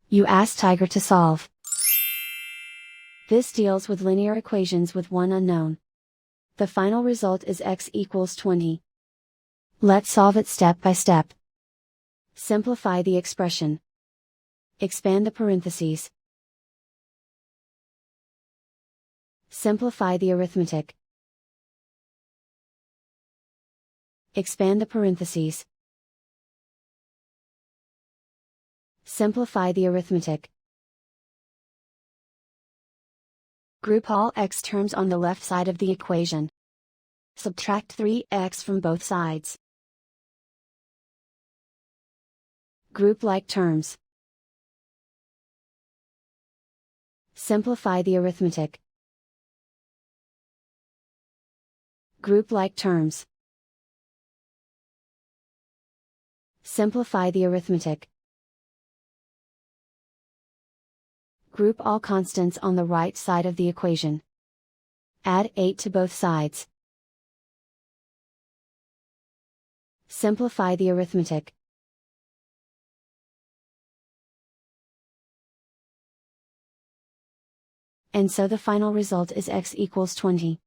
You ask Tiger to solve. This deals with linear equations with one unknown. The final result is x equals 20. Let's solve it step by step. Simplify the expression. Expand the parentheses. Simplify the arithmetic. Expand the parentheses. Simplify the arithmetic. Group all x terms on the left side of the equation. Subtract 3x from both sides. Group like terms. Simplify the arithmetic. Group like terms. Simplify the arithmetic. Group all constants on the right side of the equation. Add 8 to both sides. Simplify the arithmetic. And so the final result is x equals 20.